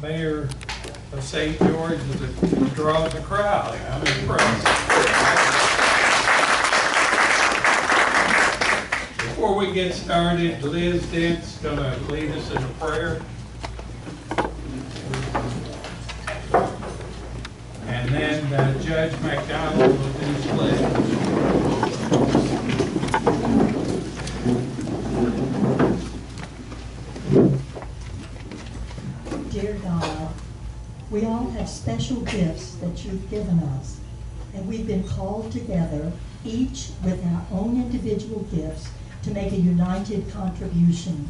Mayor of St. George is a draw of the crowd. I'm impressed. Before we get started, Liz Dent's going to lead us in a prayer. And then Judge McDonald will do his pledge. Dear God, we all have special gifts that you've given us, and we've been called together, each with our own individual gifts, to make a united contribution.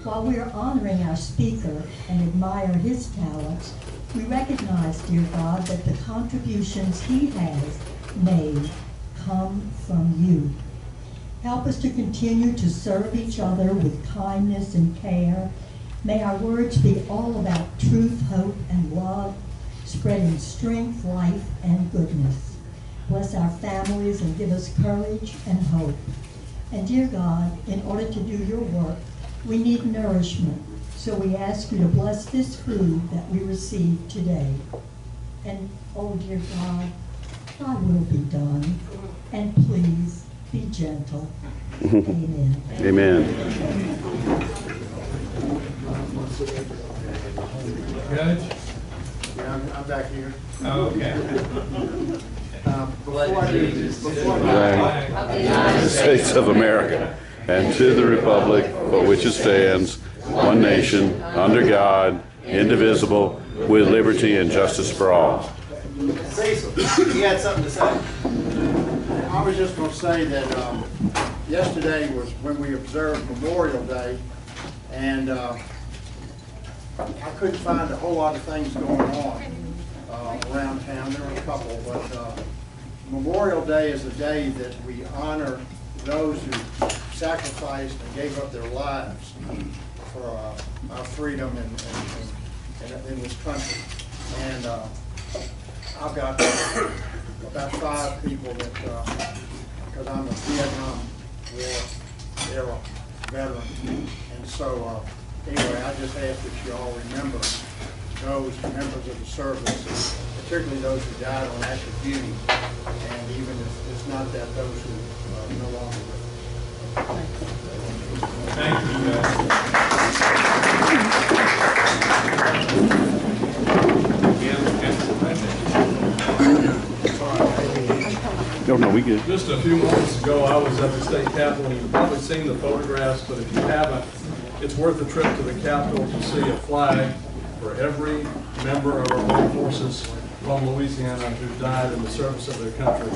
While we are honoring our speaker and admire his talents, we recognize, dear God, that the contributions he has made come from you. Help us to continue to serve each other with kindness and care. May our words be all about truth, hope, and love, spreading strength, life, and goodness. Bless our families and give us courage and hope. And dear God, in order to do your work, we need nourishment. So we ask you to bless this food that we receive today. And oh dear God, thy will be done. And please be gentle. Amen. Amen. Judge? Yeah, I'm back here. Okay. Before The United States of America, and to the republic for which it stands, one nation, under God, indivisible, with liberty and justice for all. Cecil, you had something to say? I was just going to say that yesterday was when we observed Memorial Day, and I couldn't find a whole lot of things going on around town. There were a couple, but Memorial Day is a day that we honor those who sacrificed and gave up their lives for our freedom in this country. And I've got about 5 people that, because I'm a Vietnam War era veteran, and so anyway, I just ask that you all remember those members of the service, particularly those who died on active duty, and even if it's not that, those who are no longer with us. Thank you, Judge. No, we good. Just a few moments ago, I was at the state capitol. You've probably seen the photographs, but if you haven't, it's worth a trip to the Capitol to see a flag for every member of our armed forces from Louisiana who died in the service of their country.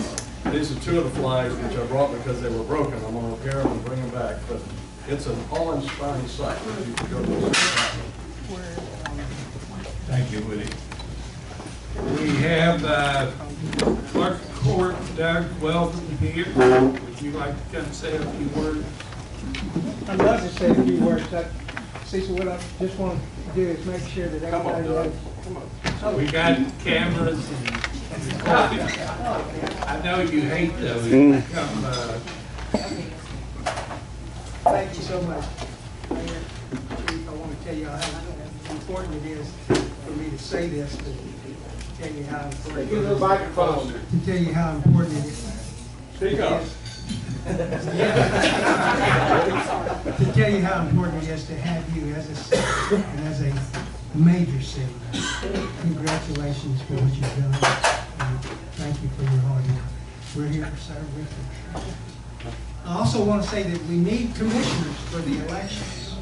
These are 2 of the flags which I brought because they were broken. I'm going to repair them and bring them back, but it's an awe-inspiring sight if you can go to the Capitol. Thank you, Woody. We have Clerk of Court Doug Weldon here. Would you like to come say a few words? I'd love to say a few words. Cecil, what I just want to do is make sure that everybody knows. We got cameras and I know you hate those. Thank you so much. Chief, I want to tell you how important it is for me to say this, to tell you how important it is. Give the microphone. To tell you how important it is. Speak up. To tell you how important it is to have you as a citizen and as a major citizen. Congratulations for what you've done, and thank you for your hard work. We're here to serve with you. I also want to say that we need commissioners for the elections.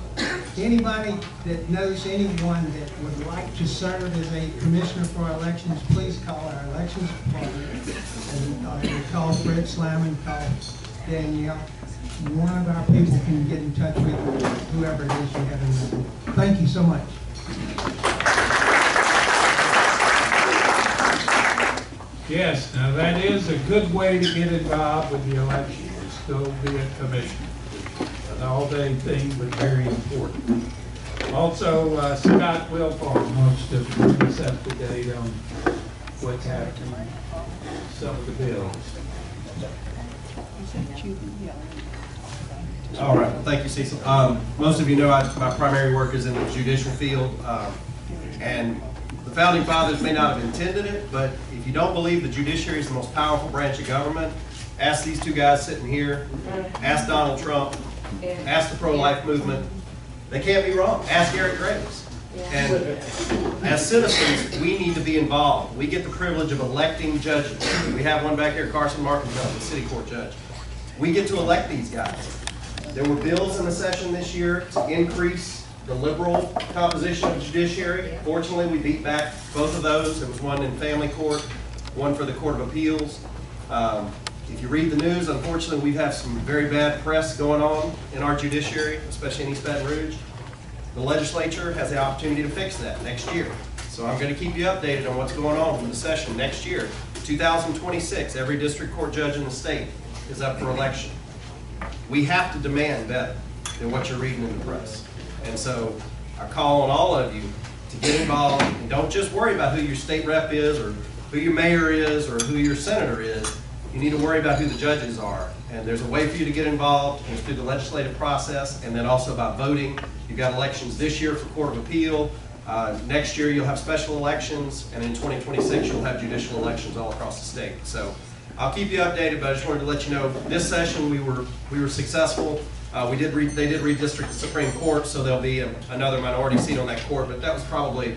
Anybody that knows anyone that would like to serve as a commissioner for our elections, please call our elections department. And call Fred Slamman, call Danielle. One of our people can get in touch with whoever it is you have in mind. Thank you so much. Yes, now that is a good way to get involved with the election, is go be a commissioner. An all-day thing, but very important. Also, Scott Wilfarm wants to bring us up to date on what's happening, some of the bills. All right, well, thank you, Cecil. Most of you know my primary work is in the judicial field. And the founding fathers may not have intended it, but if you don't believe the judiciary is the most powerful branch of government, ask these two guys sitting here, ask Donald Trump, ask the pro-life movement. They can't be wrong. Ask Eric Graves. And as citizens, we need to be involved. We get the privilege of electing judges. We have one back here, Carson Martinville, the city court judge. We get to elect these guys. There were bills in the session this year to increase the liberal composition of the judiciary. Fortunately, we beat back both of those. There was one in family court, one for the Court of Appeals. If you read the news, unfortunately, we've had some very bad press going on in our judiciary, especially in East Baton Rouge. The legislature has the opportunity to fix that next year. So I'm going to keep you updated on what's going on in the session next year. 2026, every district court judge in the state is up for election. We have to demand better than what you're reading in the press. And so I call on all of you to get involved and don't just worry about who your state rep is or who your mayor is or who your senator is. You need to worry about who the judges are. And there's a way for you to get involved, and it's through the legislative process, and then also by voting. You've got elections this year for Court of Appeal. Next year you'll have special elections, and in 2026 you'll have judicial elections all across the state. So I'll keep you updated, but I just wanted to let you know this session we were successful. They did redistrict the Supreme Court, so there'll be another minority seat on that court. But that was probably,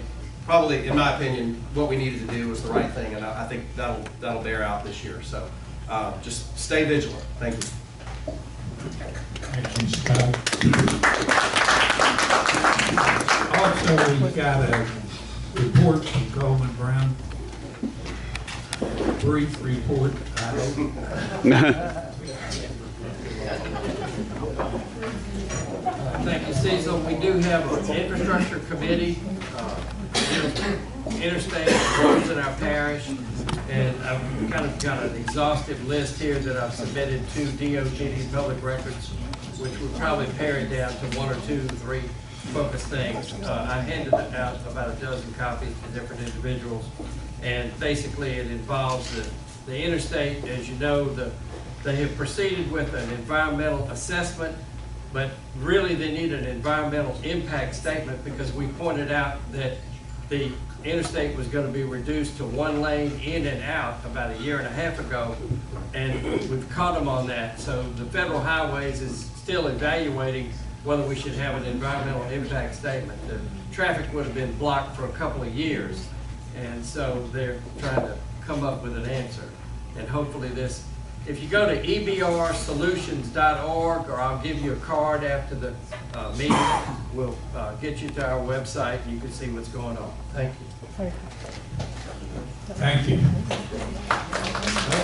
in my opinion, what we needed to do was the right thing, and I think that'll bear out this year. So just stay vigilant. Thank you. Thank you, Scott. Also, we've got a report from Coleman Brown. Brief report, I hope. Thank you, Cecil. We do have an infrastructure committee, interstate roads in our parish, and I've kind of got an exhaustive list here that I've submitted to DOTD Public Records, which would probably pare it down to 1 or 2, 3 focus things. I handed out about a dozen copies to different individuals, and basically it involves the interstate. As you know, they have proceeded with an environmental assessment, but really they need an environmental impact statement because we pointed out that the interstate was going to be reduced to 1 lane in and out about 1.5 years ago, and we've caught them on that. So the Federal Highways is still evaluating whether we should have an environmental impact statement. The traffic would have been blocked for a couple of years, and so they're trying to come up with an answer. And hopefully this, if you go to ebrsolutions.org, or I'll give you a card after the meeting, we'll get you to our website and you can see what's going on. Thank you. Thank you.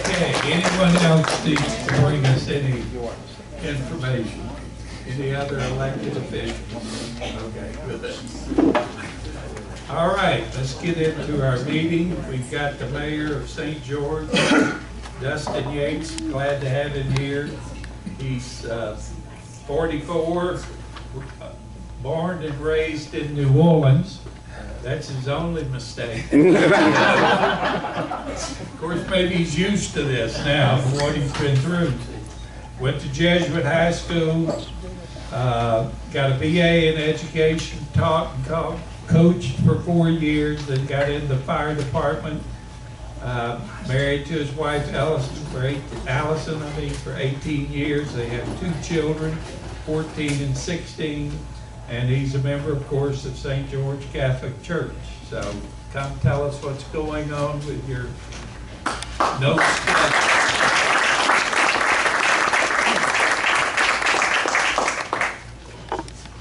Okay, anyone else needs to bring us any information? Any other elected officials? Okay, good. All right, let's get into our meeting. We've got the mayor of St. George, Dustin Yates. Glad to have him here. He's 44, born and raised in New Orleans. That's his only mistake. Of course, maybe he's used to this now from what he's been through. Went to Jesuit High School, got a BA in education, taught and coached for 4 years, then got in the fire department. Married to his wife Allison for 18 years. They have 2 children, 14 and 16, and he's a member, of course, of St. George Catholic Church. So come tell us what's going on with your notes.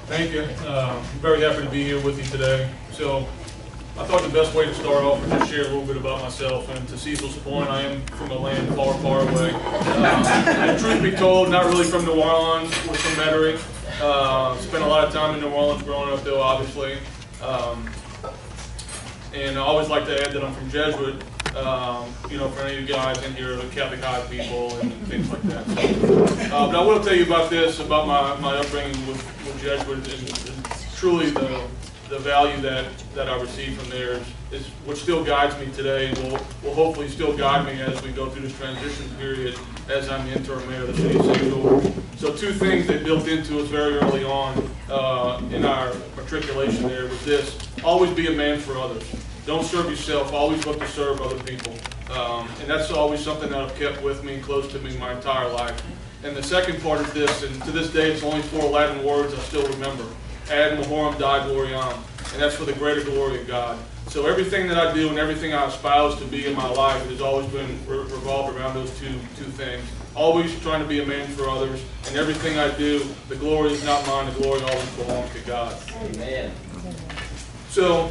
Thank you. I'm very happy to be here with you today. So I thought the best way to start off was to share a little bit about myself. And to Cecil's point, I am from a land far, far away. And truth be told, not really from New Orleans, we're from Metairie. Spent a lot of time in New Orleans growing up though, obviously. And I always like to add that I'm from Jesuit. You know, for any of you guys in here, the Catholic high people and things like that. So, but I will tell you about this, about my upbringing with Jesuit. It's truly the the value that I received from there is what still guides me today, and will hopefully still guide me as we go through this transition period as I'm the interim mayor of the city of St. George. So two things that built into us very early on in our matriculation there was this: always be a man for others. Don't serve yourself, always look to serve other people. And that's always something that I've kept with me and close to me my entire life. And the second part of this, and to this day it's only 4 Latin words I still remember: ad majorem Dei gloriam, and that's for the greater glory of God. So everything that I do and everything I espouse to be in my life has always been revolved around those two things. Always trying to be a man for others, and everything I do, the glory is not mine, the glory always belongs to God. Amen. So,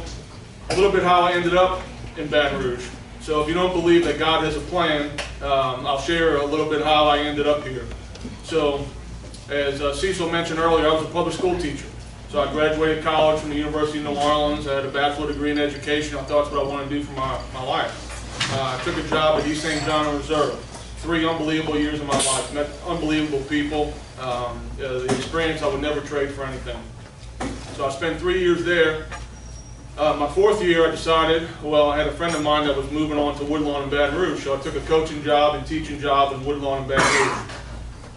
a little bit how I ended up in Baton Rouge. So if you don't believe that God has a plan, I'll share a little bit how I ended up here. So, as Cecil mentioned earlier, I was a public school teacher. So I graduated college from the University of New Orleans. I had a bachelor's degree in education. I thought that's what I wanted to do for my life. I took a job at East St. John Reserve. 3 unbelievable years of my life. Met unbelievable people. The experience I would never trade for anything. So I spent 3 years there. My 4th year I decided, well, I had a friend of mine that was moving on to Woodlawn and Baton Rouge. So I took a coaching job and teaching job in Woodlawn and Baton Rouge.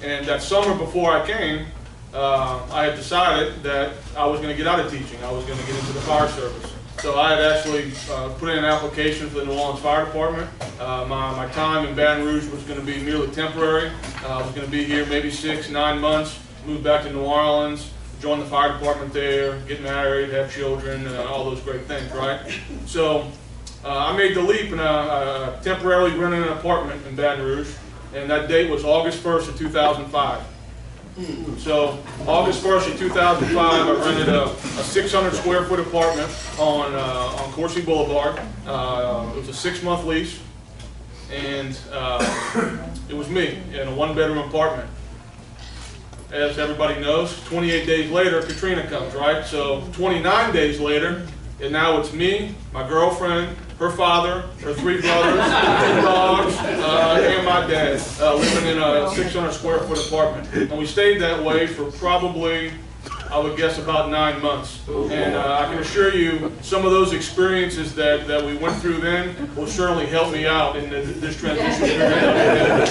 And that summer before I came, I had decided that I was going to get out of teaching. I was going to get into the fire service. So I had actually put in an application for the New Orleans Fire Department. My time in Baton Rouge was going to be merely temporary. I was going to be here maybe 6, 9 months, move back to New Orleans, join the fire department there, get married, have children, all those great things, right? So I made the leap and temporarily rented an apartment in Baton Rouge, and that date was August 1st of 2005. So August 1st of 2005, I rented a 600 square foot apartment on Coursey Boulevard. It was a 6-month lease, and it was me in a 1-bedroom apartment. As everybody knows, 28 days later, Katrina comes, right? So 29 days later, and now it's me, my girlfriend, her father, her 3 brothers, 2 dogs, and my dad living in a 600 square foot apartment. And we stayed that way for probably, I would guess, about 9 months. And I can assure you, some of those experiences that we went through then will surely help me out in this transition period.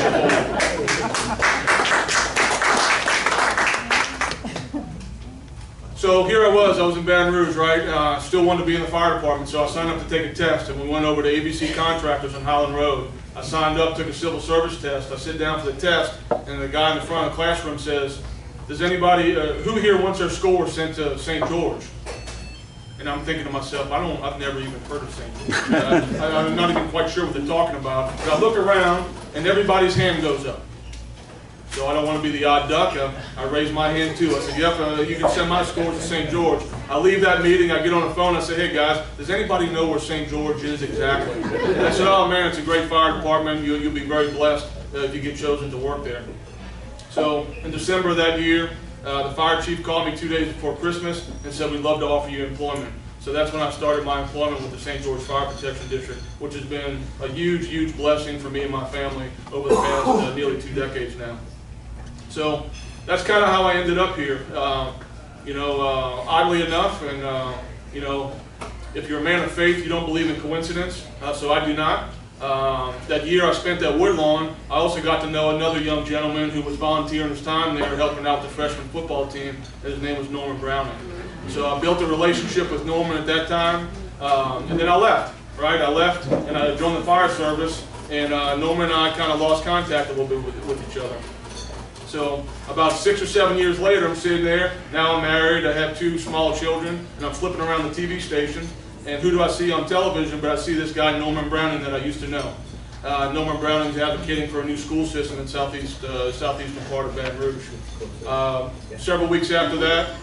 So here I was in Baton Rouge, right? Still wanted to be in the fire department, so I signed up to take a test, and we went over to ABC Contractors on Highland Road. I signed up, took a civil service test. I sit down for the test, and the guy in the front of the classroom says, does anybody, who here wants their score sent to St. George? And I'm thinking to myself, I've never even heard of St. George. I'm not even quite sure what they're talking about. But I look around, and everybody's hand goes up. So I don't want to be the odd duck. I raised my hand too. I said, yep, you can send my scores to St. George. I leave that meeting, I get on the phone, I say, hey guys, does anybody know where St. George is exactly? And I said, oh man, it's a great fire department. You'll be very blessed if you get chosen to work there. So in December of that year, the fire chief called me 2 days before Christmas and said, we'd love to offer you employment. So that's when I started my employment with the St. George Fire Protection District, which has been a huge, huge blessing for me and my family over the past nearly 2 decades now. So that's kind of how I ended up here. Oddly enough, and if you're a man of faith, you don't believe in coincidence. So I do not. That year I spent at Woodlawn, I also got to know another young gentleman who was volunteering his time there, helping out the freshman football team. His name was Norman Browning. So I built a relationship with Norman at that time, and then I left. Right, I left and I joined the fire service, and Norman and I kind of lost contact a little bit with each other. So about 6 or 7 years later, I'm sitting there. Now I'm married. I have 2 small children, and I'm flipping around the TV station. And who do I see on television? But I see this guy, Norman Browning, that I used to know. Norman Browning's advocating for a new school system in southeastern part of Baton Rouge. Several weeks after that,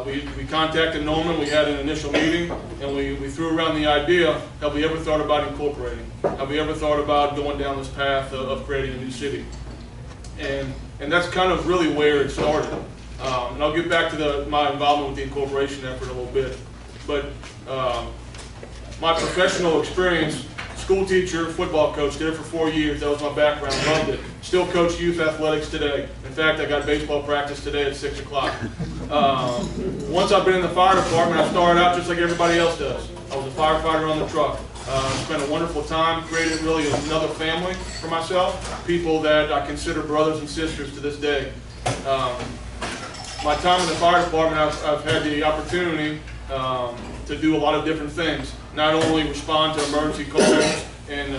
we contacted Norman. We had an initial meeting, and we threw around the idea: have we ever thought about incorporating? Have we ever thought about going down this path of creating a new city? And that's kind of really where it started. And I'll get back to my involvement with the incorporation effort in a little bit. But my professional experience school teacher, football coach, did it for 4 years. That was my background, loved it. Still coach youth athletics today. In fact, I got baseball practice today at 6 o'clock. Once I've been in the fire department, I started out just like everybody else does. I was a firefighter on the truck. Spent a wonderful time, created really another family for myself, people that I consider brothers and sisters to this day. My time in the fire department, I've had the opportunity to do a lot of different things. Not only respond to emergency calls and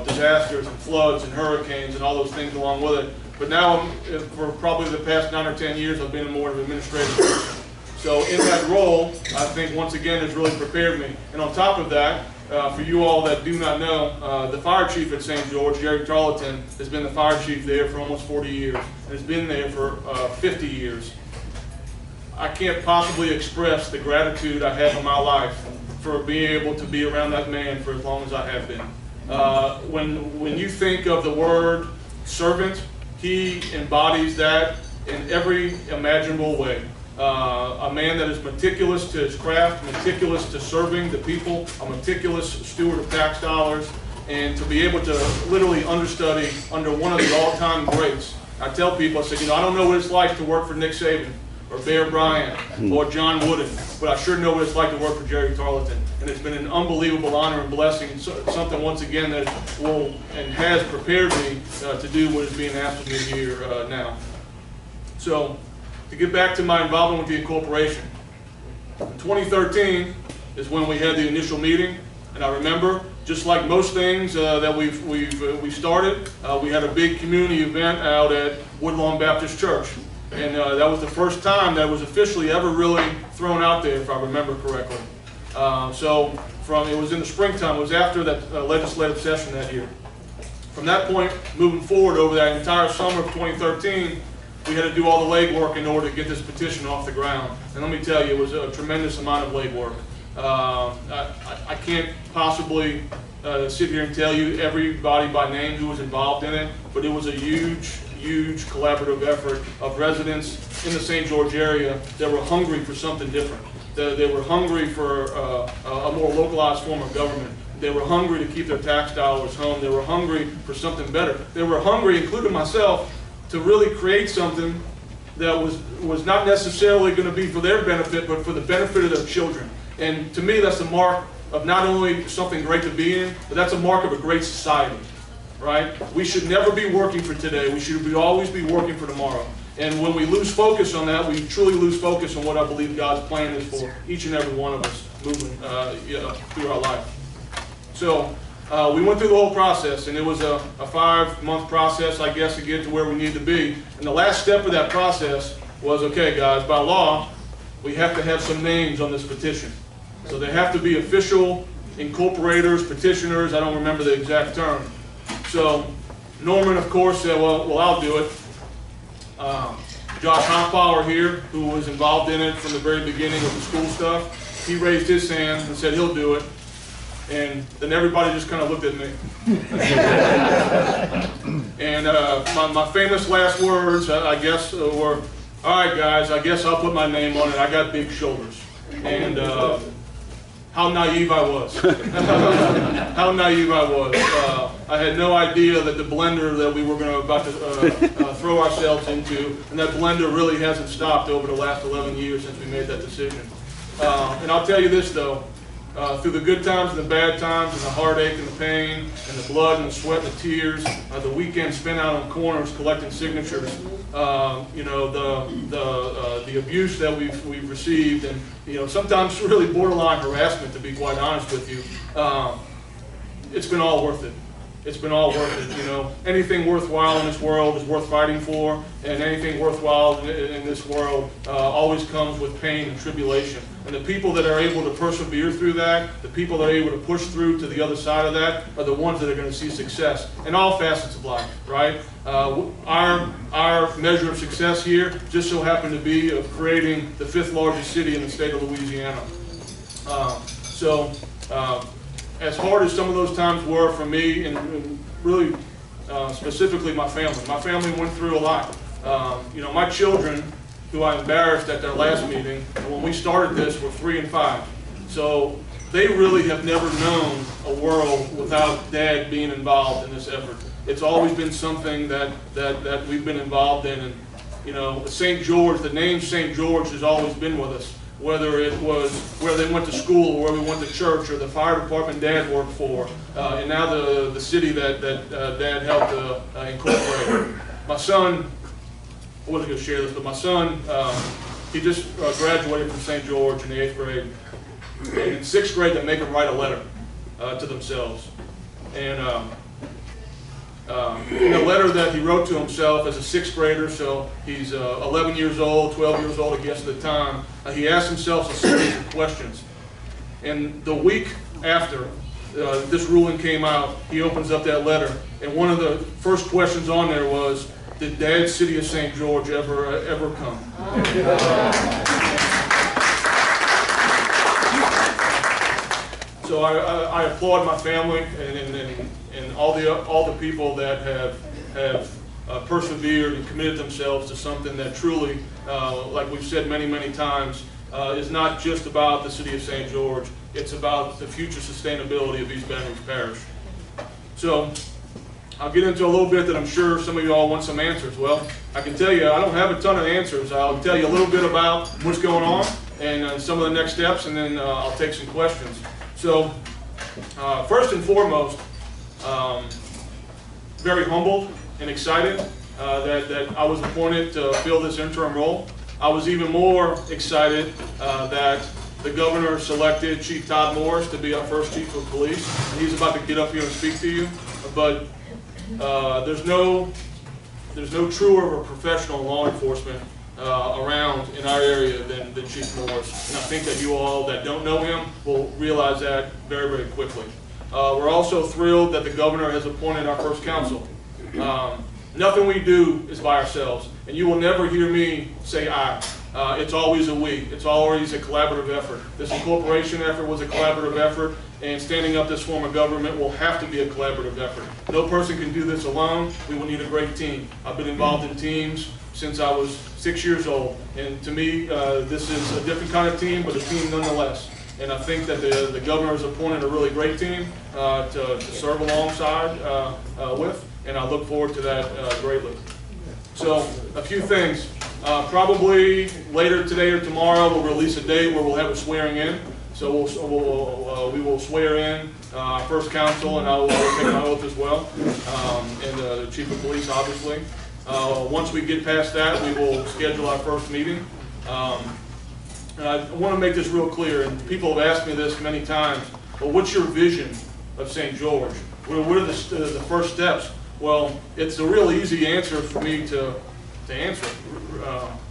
disasters and floods and hurricanes and all those things along with it, but now for probably the past 9 or 10 years, I've been more of an administrative person. So in that role, I think once again has really prepared me. And on top of that, for you all that do not know, the fire chief at St. George, Jerry Tarleton, has been the fire chief there for almost 40 years and has been there for 50 years. I can't possibly express the gratitude I have in my life for being able to be around that man for as long as I have been. When you think of the word servant, he embodies that in every imaginable way. A man that is meticulous to his craft, meticulous to serving the people, a meticulous steward of tax dollars, and to be able to literally understudy under one of the all-time greats. I tell people, I said, I don't know what it's like to work for Nick Saban, or Bear Bryant, or John Wooden, but I sure know what it's like to work for Jerry Tarleton. And it's been an unbelievable honor and blessing, something once again that will and has prepared me to do what is being asked of me here now. So, to get back to my involvement with the incorporation, in 2013 is when we had the initial meeting, and I remember, just like most things that we started, we had a big community event out at Woodlawn Baptist Church. And that was the first time that was officially ever really thrown out there, if I remember correctly. It was in the springtime, it was after that legislative session that year. From that point, moving forward over that entire summer of 2013, we had to do all the legwork in order to get this petition off the ground. And let me tell you, it was a tremendous amount of legwork. I can't possibly sit here and tell you everybody by name who was involved in it, but it was a huge collaborative effort of residents in the St. George area that were hungry for something different. They were hungry for a more localized form of government. They were hungry to keep their tax dollars home. They were hungry for something better. They were hungry, including myself, to really create something that was not necessarily going to be for their benefit, but for the benefit of their children. And to me, that's a mark of not only something great to be in, but that's a mark of a great society. Right? We should never be working for today. We should always be working for tomorrow. And when we lose focus on that, we truly lose focus on what I believe God's plan is for each and every one of us moving through our life. So we went through the whole process, and it was a 5-month process, I guess, to get to where we need to be. And the last step of that process was, okay, guys, by law, we have to have some names on this petition. So they have to be official incorporators, petitioners. I don't remember the exact term. So Norman, of course, said, well, I'll do it. Josh Hoffbauer here, who was involved in it from the very beginning of the school stuff, he raised his hand and said he'll do it. And then everybody just kind of looked at me. And my famous last words, I guess, were, all right, guys, I guess I'll put my name on it. I got big shoulders. And how naive I was. How naive I was. I had no idea that the blender that we were about to throw ourselves into, and that blender really hasn't stopped over the last 11 years since we made that decision. And I'll tell you this, though. Through the good times and the bad times and the heartache and the pain and the blood and the sweat and the tears, the weekend spent out on corners collecting signatures, the abuse that we've received, and sometimes really borderline harassment, to be quite honest with you. It's been all worth it. It's been all worth it. Anything worthwhile in this world is worth fighting for, and anything worthwhile in this world always comes with pain and tribulation. And the people that are able to persevere through that, the people that are able to push through to the other side of that, are the ones that are going to see success in all facets of life, right? Our measure of success here just so happened to be of creating the 5th largest city in the state of Louisiana. As hard as some of those times were for me, and really specifically my family went through a lot. My children, who I embarrassed at their last meeting, and when we started this, were 3 and 5. So they really have never known a world without Dad being involved in this effort. It's always been something that we've been involved in. And, you know, St. George, the name St. George has always been with us, whether it was where they went to school, or where we went to church, or the fire department Dad worked for, and now the city that Dad helped incorporate. My son, I wasn't going to share this, but my son, he just graduated from St. George in the 8th grade. And in 6th grade, they make them write a letter to themselves. And in a letter that he wrote to himself as a 6th grader, so he's 11 years old, 12 years old, I guess at the time, he asked himself a series of questions. And the week after this ruling came out, he opens up that letter, and one of the first questions on there was, did Dad's city of St. George ever come? So I applaud my family and all the people that have persevered and committed themselves to something that truly, like we've said many times, is not just about the city of St. George. It's about the future sustainability of East Baton Rouge Parish. So I'll get into a little bit that I'm sure some of you all want some answers. Well, I can tell you I don't have a ton of answers. I'll tell you a little bit about what's going on and some of the next steps, and then I'll take some questions. So first and foremost, very humbled and excited that I was appointed to fill this interim role. I was even more excited that the governor selected Chief Todd Morris to be our first chief of police. And he's about to get up here and speak to you, but there's no truer of a professional law enforcement around in our area than Chief Morris. And I think that you all that don't know him will realize that very quickly. We're also thrilled that the governor has appointed our first counsel. Nothing we do is by ourselves, and you will never hear me say I. It's always a we. It's always a collaborative effort. This incorporation effort was a collaborative effort, and standing up this form of government will have to be a collaborative effort. No person can do this alone. We will need a great team. I've been involved in teams since I was 6 years old, and to me, this is a different kind of team, but a team nonetheless. And I think that the governor has appointed a really great team to serve alongside with, and I look forward to that greatly. So, a few things. Probably later today or tomorrow, we'll release a date where we'll have a swearing in. So we will swear in our first counsel, and I will take my oath as well, and the chief of police, obviously. Once we get past that, we will schedule our first meeting. And I want to make this real clear, and people have asked me this many times, well, what's your vision of St. George? What are the first steps? Well, it's a real easy answer for me to answer,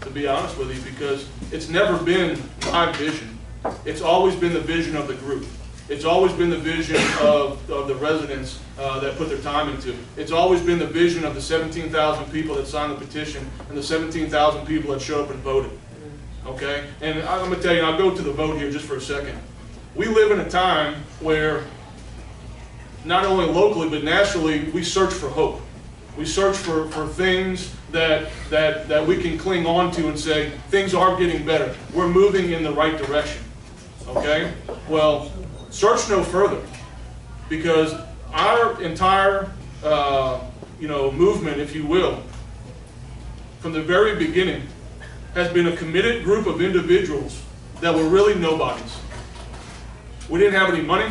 to be honest with you, because it's never been my vision. It's always been the vision of the group. It's always been the vision of the residents that put their time into. It's always been the vision of the 17,000 people that signed the petition and the 17,000 people that showed up and voted. Okay? And I'm going to tell you, I'll go to the vote here just for a second. We live in a time where not only locally but nationally we search for hope. We search for things that we can cling on to and say, things are getting better. We're moving in the right direction. Okay? Well, search no further, because our entire movement, if you will, from the very beginning, has been a committed group of individuals that were really nobodies. We didn't have any money.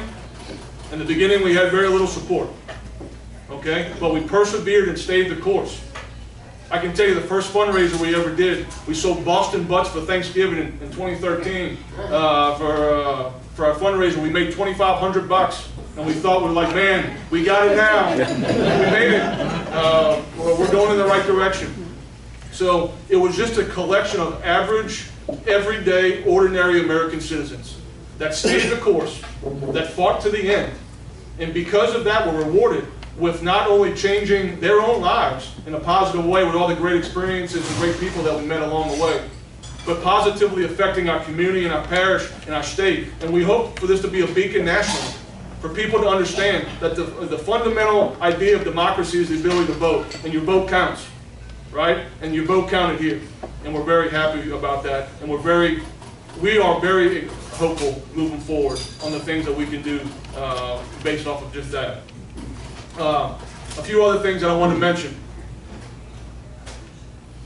In the beginning, we had very little support. Okay? But we persevered and stayed the course. I can tell you the first fundraiser we ever did, we sold Boston butts for Thanksgiving in 2013 for our fundraiser. We made $2,500, and we thought, we're like, man, we got it now. We made it. We're going in the right direction. So it was just a collection of average, everyday, ordinary American citizens that stayed the course, that fought to the end. And because of that, we're rewarded with not only changing their own lives in a positive way with all the great experiences and great people that we met along the way, but positively affecting our community and our parish and our state. And we hope for this to be a beacon nationally, for people to understand that the fundamental idea of democracy is the ability to vote, and your vote counts, right? And your vote counted here, and we're very happy about that. And we are very hopeful moving forward on the things that we can do based off of just that. A few other things that I want to mention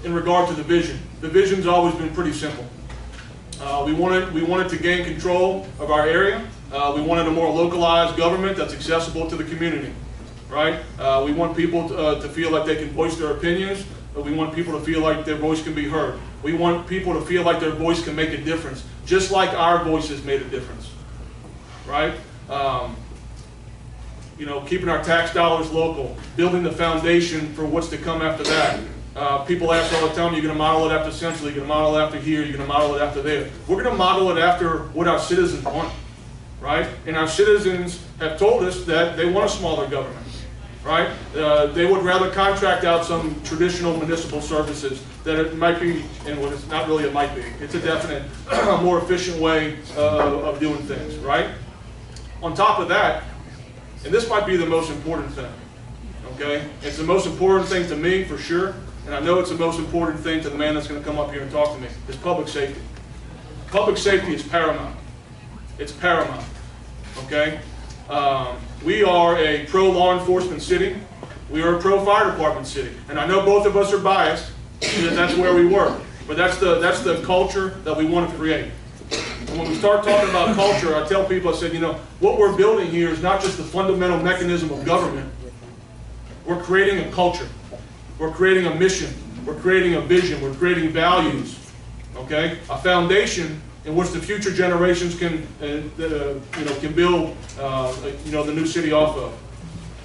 in regard to the vision. The vision's always been pretty simple. We wanted to gain control of our area. We wanted a more localized government that's accessible to the community, right? We want people to feel like they can voice their opinions. We want people to feel like their voice can be heard. We want people to feel like their voice can make a difference, just like our voices made a difference, right? You know, keeping our tax dollars local, building the foundation for what's to come after that. People ask all the time, you're going to model it after Central, you're going to model it after here, you're going to model it after there. We're going to model it after what our citizens want, right? And our citizens have told us that they want a smaller government, right? They would rather contract out some traditional municipal services that it might be, and what it's not really, it might be. It's a definite, more efficient way of doing things, right? On top of that, and this might be the most important thing, okay? It's the most important thing to me, for sure, and I know it's the most important thing to the man that's going to come up here and talk to me, is public safety. Public safety is paramount. It's paramount, okay? We are a pro-law enforcement city. We are a pro-fire department city. And I know both of us are biased, because that's where we work. But that's the culture that we want to create. And when we start talking about culture, I tell people, I said, you know, what we're building here is not just the fundamental mechanism of government. We're creating a culture. We're creating a mission. We're creating a vision. We're creating values. Okay? A foundation in which the future generations can, can build, the new city off of.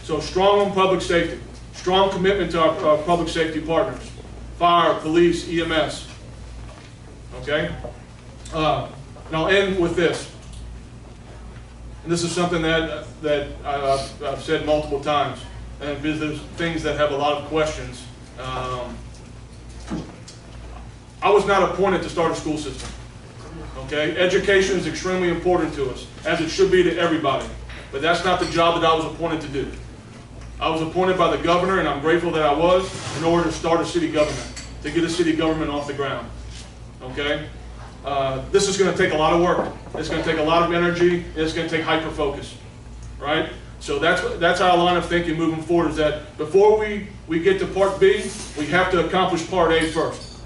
So strong on public safety. Strong commitment to our public safety partners. Fire, police, EMS. Okay? And I'll end with this. And this is something that I've said multiple times. And there's things that have a lot of questions. I was not appointed to start a school system. Okay? Education is extremely important to us, as it should be to everybody. But that's not the job that I was appointed to do. I was appointed by the governor, and I'm grateful that I was, in order to start a city government, to get a city government off the ground. Okay? This is going to take a lot of work. It's going to take a lot of energy, and it's going to take hyper-focus. Right? So that's our line of thinking moving forward, is that before we get to part B, we have to accomplish part A first.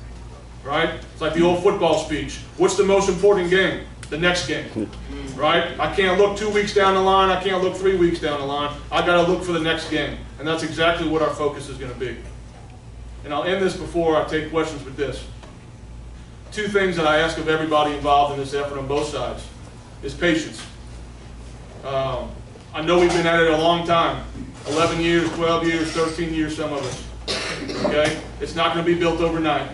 Right? It's like the old football speech. What's the most important game? The next game. Right? I can't look 2 weeks down the line. I can't look 3 weeks down the line. I got to look for the next game. And that's exactly what our focus is going to be. And I'll end this before I take questions with this. 2 things that I ask of everybody involved in this effort on both sides is patience. I know we've been at it a long time. 11 years, 12 years, 13 years, some of us. Okay? It's not going to be built overnight.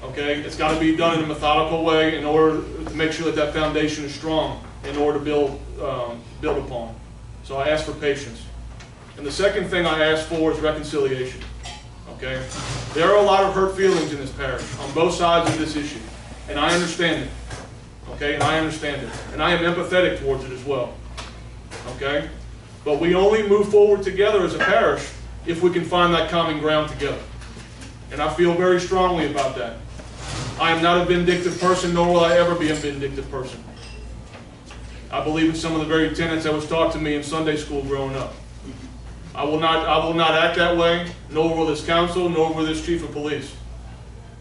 Okay? It's got to be done in a methodical way in order to make sure that that foundation is strong in order to build upon. So I ask for patience. And the second thing I ask for is reconciliation. Okay? There are a lot of hurt feelings in this parish on both sides of this issue. And I understand it. Okay? And I understand it. And I am empathetic towards it as well. Okay? But we only move forward together as a parish if we can find that common ground together. And I feel very strongly about that. I am not a vindictive person, nor will I ever be a vindictive person. I believe in some of the very tenets that was taught to me in Sunday school growing up. I will not act that way, nor will this council, nor will this chief of police.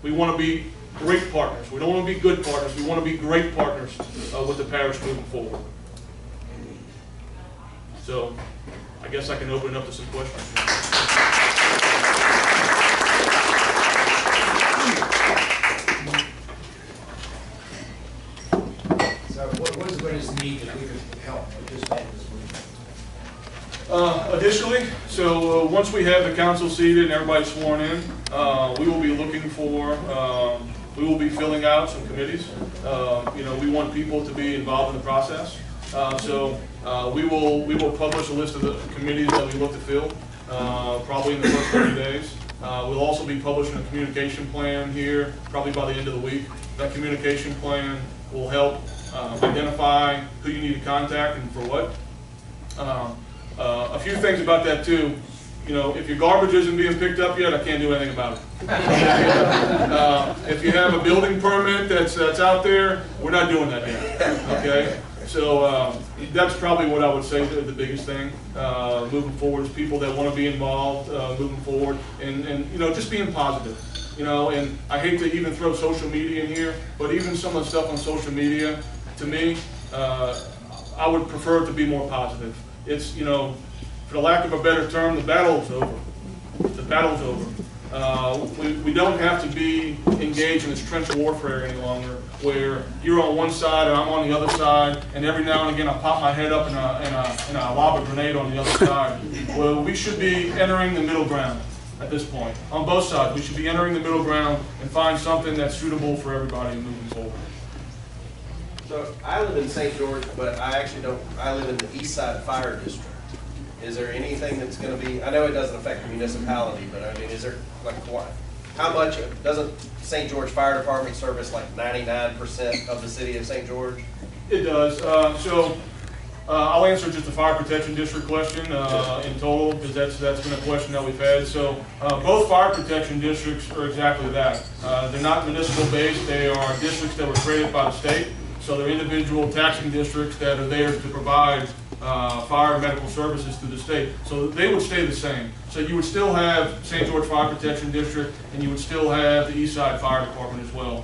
We want to be great partners. We don't want to be good partners. We want to be great partners with the parish moving forward. So I guess I can open it up to some questions. So what is the greatest need that we could help participate in this movement? Additionally, so once we have the council seated and everybody's sworn in, we will be looking for, we will be filling out some committees. We want people to be involved in the process. We will publish a list of the committees that we look to fill, probably in the first 30 days. We'll also be publishing a communication plan here, probably by the end of the week. That communication plan will help identify who you need to contact and for what. A few things about that too. you know, if your garbage isn't being picked up yet, I can't do anything about it. If you have a building permit that's out there, we're not doing that yet, okay? So that's probably what I would say the biggest thing moving forward is people that want to be involved moving forward and you know, just being positive. You know, and I hate to even throw social media in here, but even some of the stuff on social media, to me, I would prefer it to be more positive. It's, you know, for the lack of a better term, the battle's over. The battle's over. We don't have to be engaged in this trench warfare any longer, where you're on one side and I'm on the other side, and every now and again I pop my head up and I lob a grenade on the other side. Well, we should be entering the middle ground at this point. On both sides, we should be entering the middle ground and find something that's suitable for everybody moving forward. So I live in St. George, but I actually don't, I live in the East Side Fire District. Is there anything that's going to be, I know it doesn't affect the municipality, but I mean, is there, like, what? How much, doesn't St. George Fire Department service like 99% of the city of St. George? It does. I'll answer just the fire protection district question in total, because that's been a question that we've had. So both fire protection districts are exactly that. They're not municipal based. They are districts that were created by the state. So they're individual taxing districts that are there to provide fire and medical services to the state. So they would stay the same. So you would still have St. George Fire Protection District, and you would still have the East Side Fire Department as well.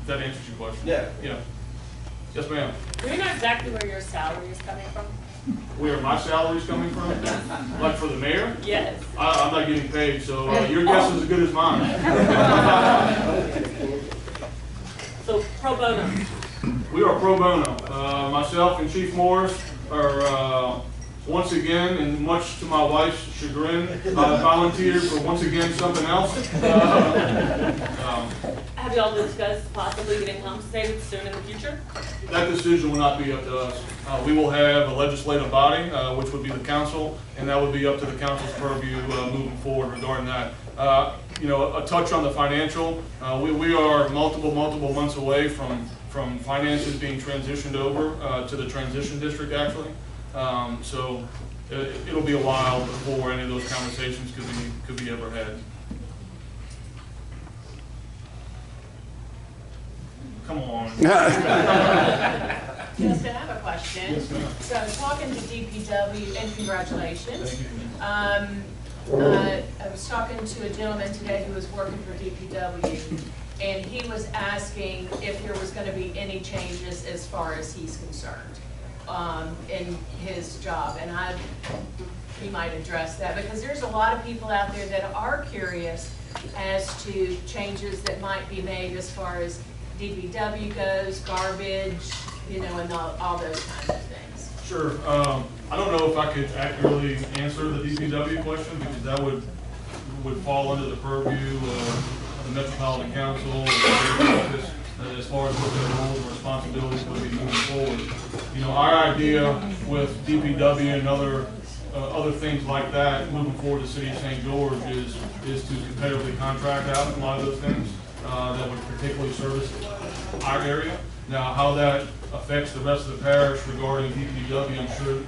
If that answers your question. Yeah. Yeah. Yes, ma'am. Do you know exactly where your salary is coming from? Where my salary is coming from? Like for the mayor? Yes. I'm not getting paid, so your guess is as good as mine. So pro bono. We are pro bono. Myself and Chief Morris are once again, and much to my wife's chagrin, volunteered for once again something else. Have y'all discussed possibly getting compensated soon in the future? That decision will not be up to us. We will have a legislative body, which would be the council, and that would be up to the council's purview moving forward regarding that. You know, a touch on the financial. We are multiple months away from finances being transitioned over to the transition district, actually. So it'll be a while before any of those conversations could be ever had. Come on. Justin, I have a question. Yes, ma'am. So I was talking to DPW, and congratulations. Thank you. I was talking to a gentleman today who was working for DPW, and he was asking if there was going to be any changes as far as he's concerned in his job. And he might address that, because there's a lot of people out there that are curious as to changes that might be made as far as DPW goes, garbage, you know, and all those kinds of things. Sure. I don't know if I could accurately answer the DPW question, because that would fall under the purview of the Metropolitan Council or the office as far as what their roles and responsibilities would be moving forward. You know, our idea with DPW and other things like that moving forward to the city of St. George is to competitively contract out a lot of those things that would particularly service our area. Now, how that affects the rest of the parish regarding DPW,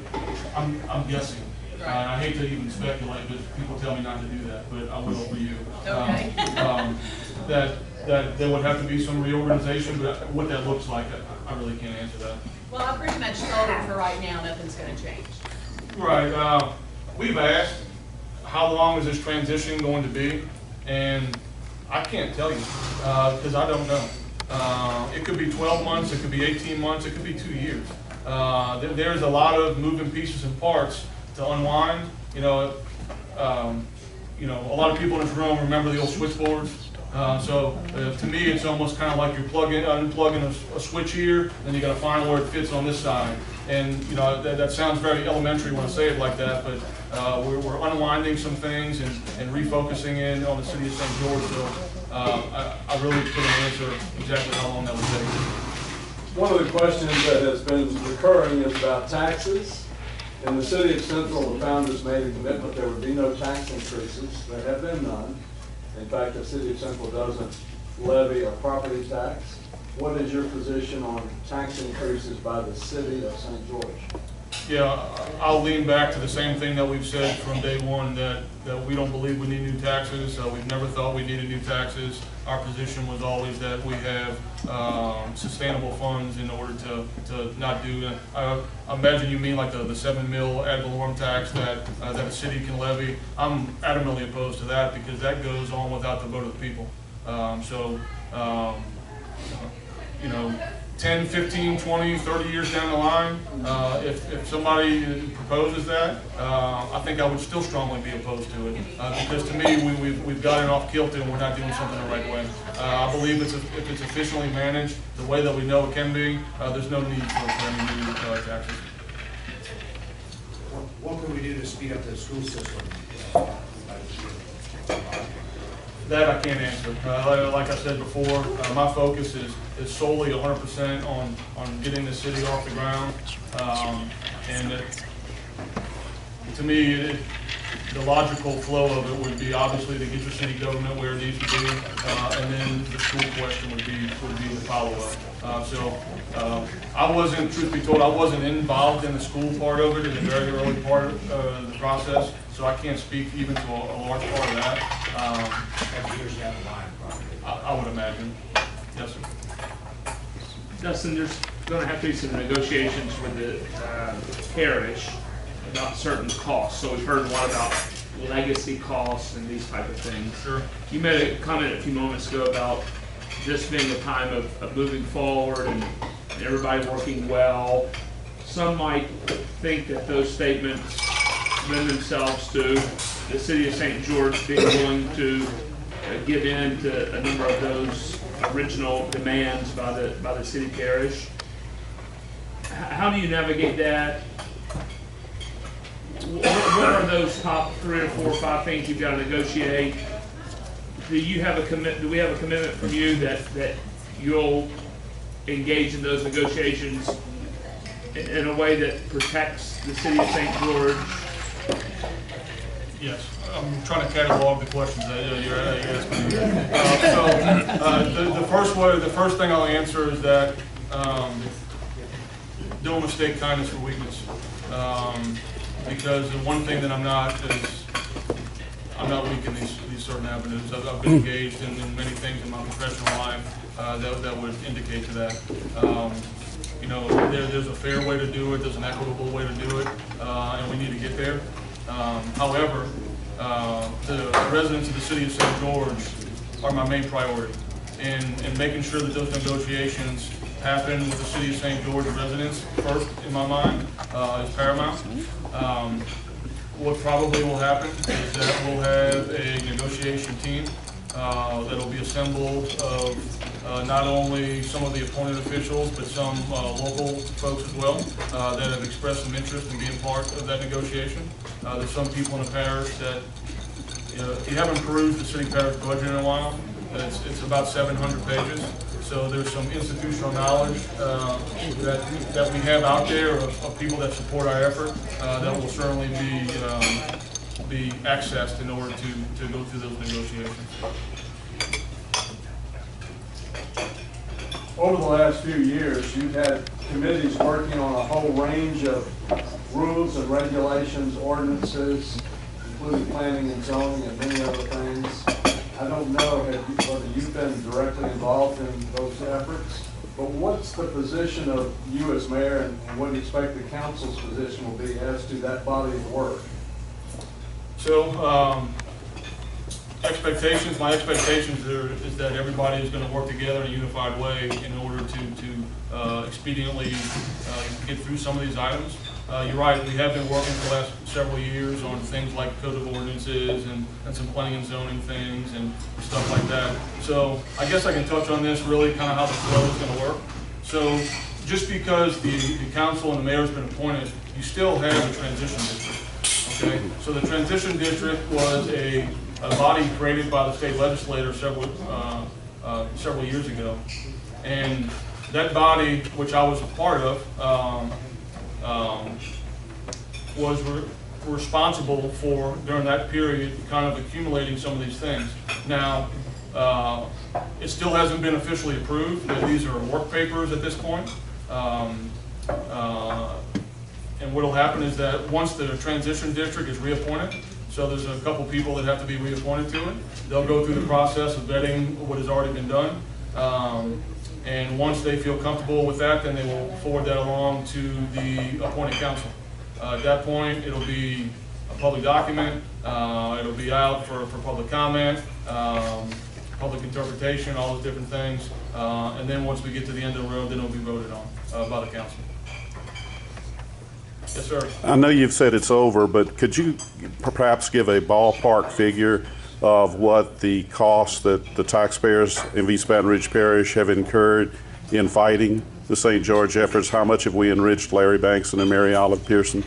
I'm guessing. I hate to even speculate, but people tell me not to do that, but I will for you. Okay. That there would have to be some reorganization, but what that looks like, I really can't answer that. Well, I pretty much told him for right now, nothing's going to change. Right. We've asked, how long is this transition going to be? And I can't tell you, because I don't know. It could be 12 months, it could be 18 months, it could be 2 years. There's a lot of moving pieces and parts to unwind. You know, a lot of people in this room remember the old switchboards. So to me, it's almost kind of like you're unplugging a switch here, then you got to find where it fits on this side. And you know, that sounds very elementary when I say it like that, but we're unwinding some things and refocusing in on the city of St. George. So I really couldn't answer exactly how long that would take. One of the questions that has been recurring is about taxes. In the city of Central, the founders made a commitment there would be no tax increases. There have been none. In fact, the city of Central doesn't levy a property tax. What is your position on tax increases by the city of St. George? Yeah, I'll lean back to the same thing that we've said from day one, that we don't believe we need new taxes. We've never thought we needed new taxes. Our position was always that we have sustainable funds in order to not do, I imagine you mean like the $7 mil ad valorem tax that a city can levy. I'm adamantly opposed to that because that goes on without the vote of the people. You know, 10, 15, 20, 30 years down the line, if somebody proposes that, I think I would still strongly be opposed to it. Because to me, we've gotten off kilter and we're not doing something the right way. I believe if it's efficiently managed the way that we know it can be, there's no need for any new taxes. What can we do to speed up the school system? That I can't answer. Like I said before, my focus is solely 100% on getting the city off the ground. To me, the logical flow of it would be obviously to get your city government where it needs to be, and then the school question would be the follow-up. I wasn't, truth be told, I wasn't involved in the school part of it in the very early part of the process, so I can't speak even to a large part of that. Years down the line, probably. I would imagine. Yes, sir. Dustin, there's going to have to be some negotiations with the parish about certain costs. So we've heard a lot about legacy costs and these type of things. Sure. You made a comment a few moments ago about this being a time of moving forward and everybody working well. Some might think that those statements lend themselves to the city of St. George being willing to give in to a number of those original demands by the city parish. How do you navigate that? What are those top 3 or 4 or 5 things you've got to negotiate? Do we have a commitment from you that you'll engage in those negotiations in a way that protects the city of St. George? Yes, I'm trying to catalog the questions that you're asking. The first thing I'll answer is that don't mistake kindness for weakness. Because the one thing that I'm not is I'm not weak in these certain avenues. I've been engaged in many things in my professional life that would indicate to that. You know, there's a fair way to do it. There's an equitable way to do it, and we need to get there. However, the residents of the city of St. George are my main priority, and making sure that those negotiations happen with the city of St. George residents first, in my mind, is paramount. What probably will happen is that we'll have a negotiation team that'll be assembled of not only some of the appointed officials, but some local folks as well that have expressed some interest in being part of that negotiation. There's some people in the parish that, you know, if you haven't perused the city parish budget in a while, it's about 700 pages. So there's some institutional knowledge that we have out there of people that support our effort that will certainly be accessed in order to go through those negotiations. Over the last few years, you've had committees working on a whole range of rules and regulations, ordinances, including planning and zoning and many other things. I don't know whether you've been directly involved in those efforts, but what's the position of you as mayor, and what do you expect the council's position will be as to that body of work? So, my expectations is that everybody is going to work together in a unified way in order to expediently get through some of these items. You're right, we have been working for the last several years on things like code of ordinances and some planning and zoning things and stuff like that. So I guess I can touch on this really kind of how the flow is going to work. So just because the council and the mayor has been appointed, you still have a transition district. Okay? So the transition district was a body created by the state legislature several years ago. And that body, which I was a part of, was responsible for, during that period, kind of accumulating some of these things. Now, it still hasn't been officially approved. These are work papers at this point. And what'll happen is that once the transition district is reappointed, so there's a couple people that have to be reappointed to it, they'll go through the process of vetting what has already been done. And once they feel comfortable with that, then they will forward that along to the appointed council. At that point, it'll be a public document, it'll be out for public comment, public interpretation, all those different things. And then once we get to the end of the road, then it'll be voted on by the council. Yes, sir. I know you've said it's over, but could you perhaps give a ballpark figure of what the cost that the taxpayers in East Baton Rouge Parish have incurred in fighting the St. George efforts? How much have we enriched Larry Banks and Mary Olive Pearson?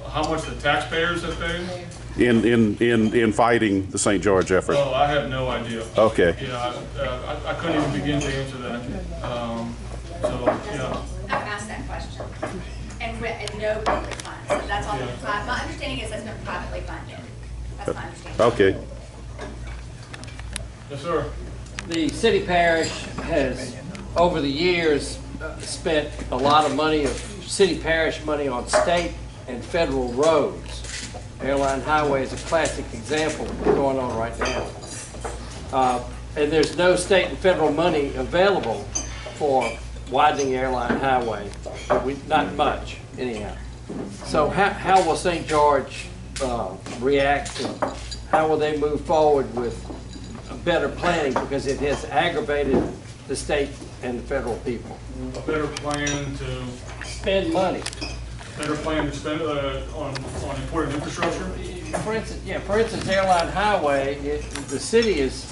How much the taxpayers have paid? In fighting the St. George effort? Oh, I have no idea. Okay. Yeah, I couldn't even begin to answer that. So, yeah. I've asked that question. And no public funds. So that's all. My understanding is that's been privately funded. That's my understanding. Okay. Yes, sir. The city parish has, over the years, spent a lot of money, of city parish money, on state and federal roads. Airline Highway is a classic example of what's going on right now. And there's no state and federal money available for widening Airline Highway. Not much, anyhow. So how will St. George react, and how will they move forward with better planning, because it has aggravated the state and the federal people? A better plan to spend money. Better plan to spend on important infrastructure. For instance, Airline Highway, the city is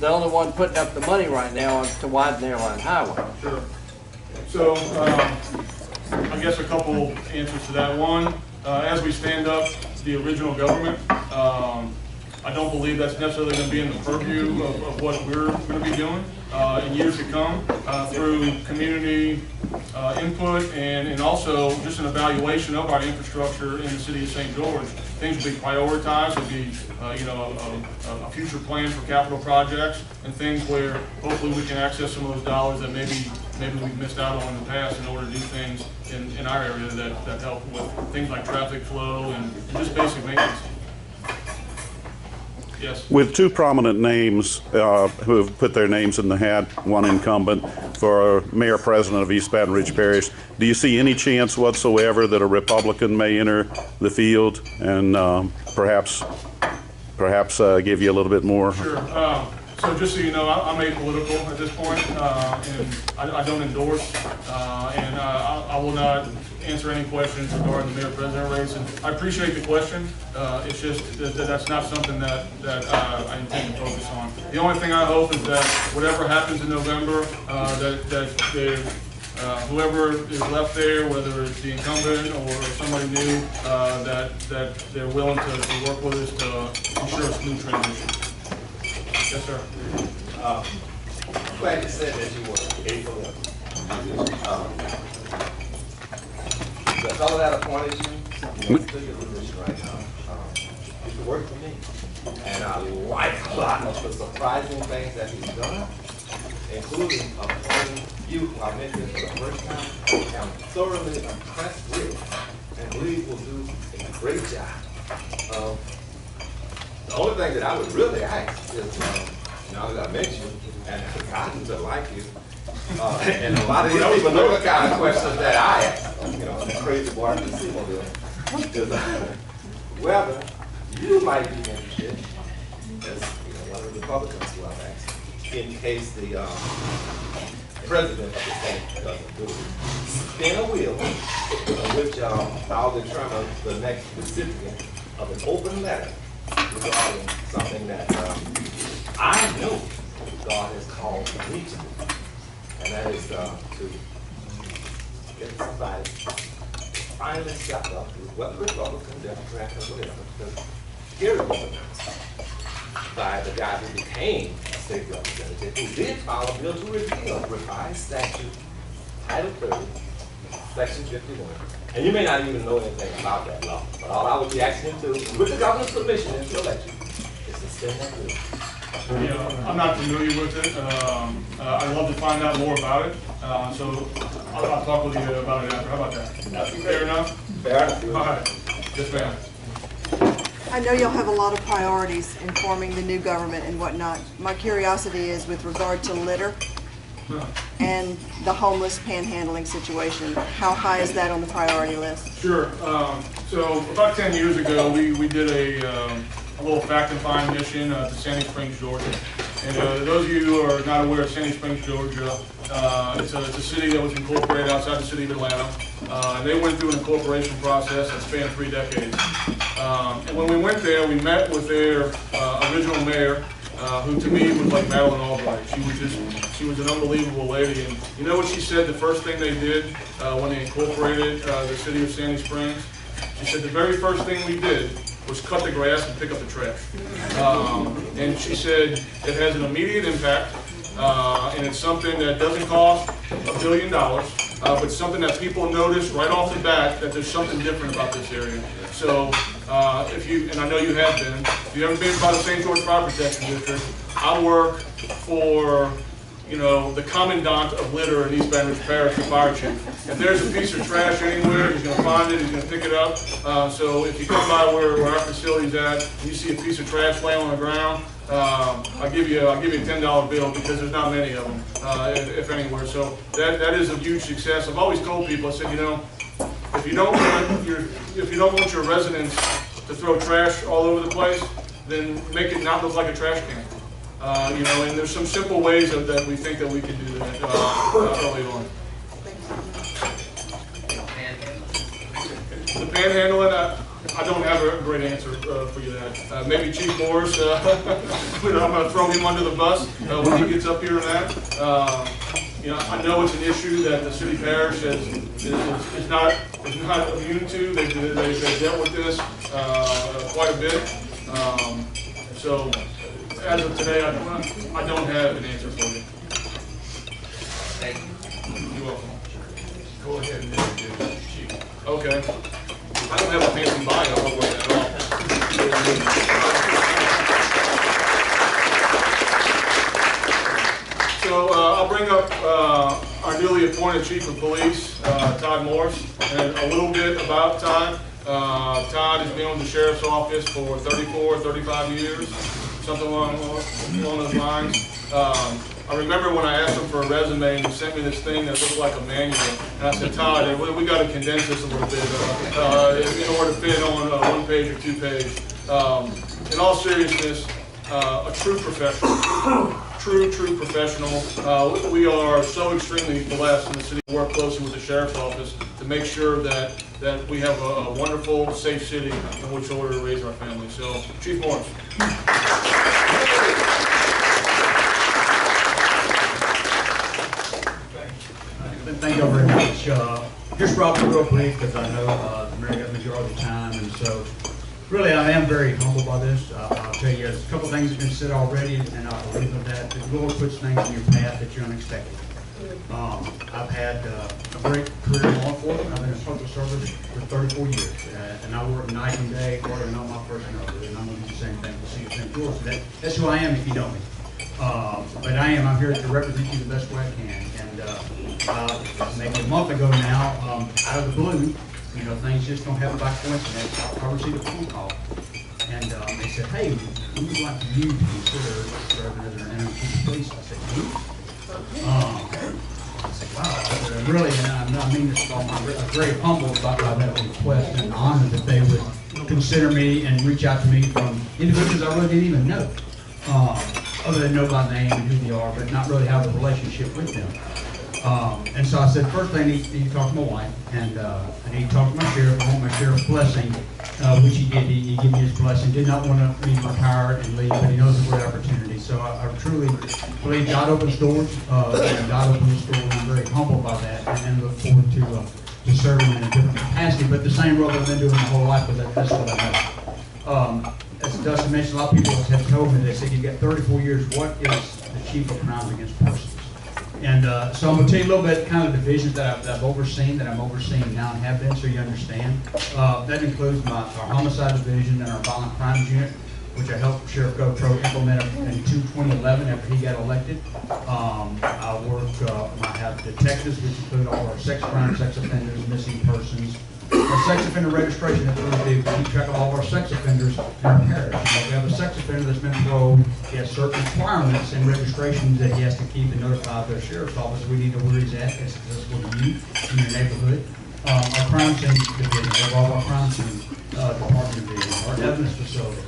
the only one putting up the money right now to widen Airline Highway. Sure. So, I guess a couple answers to that. One, as we stand up the original government, I don't believe that's necessarily going to be in the purview of what we're going to be doing in years to come through community input and also just an evaluation of our infrastructure in the city of St. George. Things will be prioritized. Will be a future plan for capital projects and things where hopefully we can access some of those dollars that maybe we've missed out on in the past in order to do things in our area that help with things like traffic flow and just basic maintenance. Yes. With two prominent names who have put their names in the hat, one incumbent for Mayor President of East Baton Rouge Parish, do you see any chance whatsoever that a Republican may enter the field and perhaps give you a little bit more? Sure. So just so you know, I'm apolitical at this point, and I don't endorse, and I will not answer any questions regarding the mayor-president race. And I appreciate the question. It's just that's not something that I intend to focus on. The only thing I hope is that whatever happens in November, whoever is left there, whether it's the incumbent or somebody new, that they're willing to work with us to ensure a smooth transition. Yes, sir. I'm glad you said that you were apolitical. The fellow that appointed you, took your position right now, used to work for me. And I like a lot of the surprising things that he's done, including appointing you, who I met this for the first time. I'm thoroughly impressed with and believe will do a great job. The only thing that I would really ask is, now that I met you, and I've gotten to like you, and a lot of these people know the kind of questions that I ask, crazy boy, I can see one of them, is whether you might be interested, as one of the Republicans who I've asked, in case the president of the state doesn't do it, spin a wheel, which I'll determine the next recipient of an open letter regarding something that I know God has called me to, and that is to get somebody finally step up, whether Republican, Democrat, or whatever, because here it was announced by the guy who became a state representative, who did file a bill to repeal revised statute, Title 30, Section 51. And you may not even know anything about that law, but all I would be asking you to, with the governor's permission and to elect you, is to spend that bill. Yeah, I'm not familiar with it. I'd love to find out more about it. So I'll talk with you about it after. How about that? Fair enough? Fair enough. All right. Yes, ma'am. I know y'all have a lot of priorities in forming the new government and whatnot. My curiosity is with regard to litter and the homeless panhandling situation. How high is that on the priority list? Sure. So about 10 years ago, we did a little fact and find mission to Sandy Springs, Georgia. And those of you who are not aware of Sandy Springs, Georgia, it's a city that was incorporated outside the city of Atlanta. And they went through an incorporation process that spanned 3 decades. And when we went there, we met with their original mayor, who to me was like Madeleine Albright. She was an unbelievable lady. And you know what she said the first thing they did when they incorporated the city of Sandy Springs? She said the very first thing we did was cut the grass and pick up the trash. And she said it has an immediate impact, and it's something that doesn't cost $1 billion, but something that people notice right off the bat that there's something different about this area. So if you, and I know you have been, if you've ever been by the St. George Fire Protection District, I work for, you know, the commandant of litter in East Baton Rouge Parish, the fire chief. If there's a piece of trash anywhere, he's going to find it, he's going to pick it up. So if you come by where our facility's at, and you see a piece of trash laying on the ground, I'll give you a $10 bill because there's not many of them, if anywhere. So that is a huge success. I've always told people, I said, you know, if you don't want your residents to throw trash all over the place, then make it not look like a trash can. You know, and there's some simple ways that we think that we can do that early on. The panhandling, I don't have a great answer for you that. Maybe Chief Morris, I'm going to throw him under the bus when he gets up here and that. You know, I know it's an issue that the city parish is not immune to. They've dealt with this quite a bit. So as of today, I don't have an answer for you. Thank you. You're welcome. Go ahead and introduce Chief. Okay. I don't have a fancy bio at all. So I'll bring up our newly appointed Chief of Police, Todd Morris, and a little bit about Todd. Todd has been with the Sheriff's Office for 35 years, something along those lines. I remember when I asked him for a resume and he sent me this thing that looked like a manual, and I said, Todd, we got to condense this a little bit in order to fit on 1 page or 2 page. In all seriousness, a true professional. True professional. We are so extremely blessed in the city to work closely with the Sheriff's Office to make sure that we have a wonderful, safe city in which order to raise our family. So, Chief Morris. Thank you very much. Just probably real brief because I know Mary got the majority of the time, and so really I am very humbled by this. I'll tell you, there's a couple things that have been said already, and I'll leave with that. The Lord puts things in your path that you're unexpected. I've had a great career in law enforcement. I've been in public service for 34 years, and I work night and day, guarding all my personnel, and I'm going to do the same thing with the City of St. George. So that's who I am if you know me. But I'm here to represent you the best way I can. And maybe a month ago now, out of the blue, you know, things just don't happen by coincidence. I received a phone call, and they said, "Hey, we would like you to consider serving as our interim chief of police." I said, "You?" I said, "Wow." I said, "Really?" And I mean this all. I'm very humbled by that request and honored that they would consider me and reach out to me from individuals I really didn't even know. Other than know by name and who they are, but not really have a relationship with them. And so I said, first thing, I need to talk to my wife, and I need to talk to my sheriff. I want my sheriff's blessing, which he did. He gave me his blessing. Did not want to leave my power and leave, but he knows a great opportunity. So I truly believe God opens doors, and God opens doors, and I'm very humbled by that, and look forward to serving in a different capacity, but the same role I've been doing my whole life, but that's what I know. As Dustin mentioned, a lot of people have told me, they said, you've got 34 years, what is the chief of crimes against persons? And so I'm going to tell you a little bit kind of the divisions that I'm overseeing now and have been, so you understand. That includes our homicide division and our violent crimes unit. which I helped Sheriff Gotro implement in 2011 after he got elected. I have detectives, which include all our sex crimes, sex offenders, missing persons. Our sex offender registration, that's what we do. We keep track of all of our sex offenders in our parish. If we have a sex offender that's been paroled, he has certain requirements and registrations that he has to keep and notify the sheriff's office. We need to know where he's at, as accessible to you in your neighborhood. Our crime scene division, we have all our crime scene department division, our evidence facility.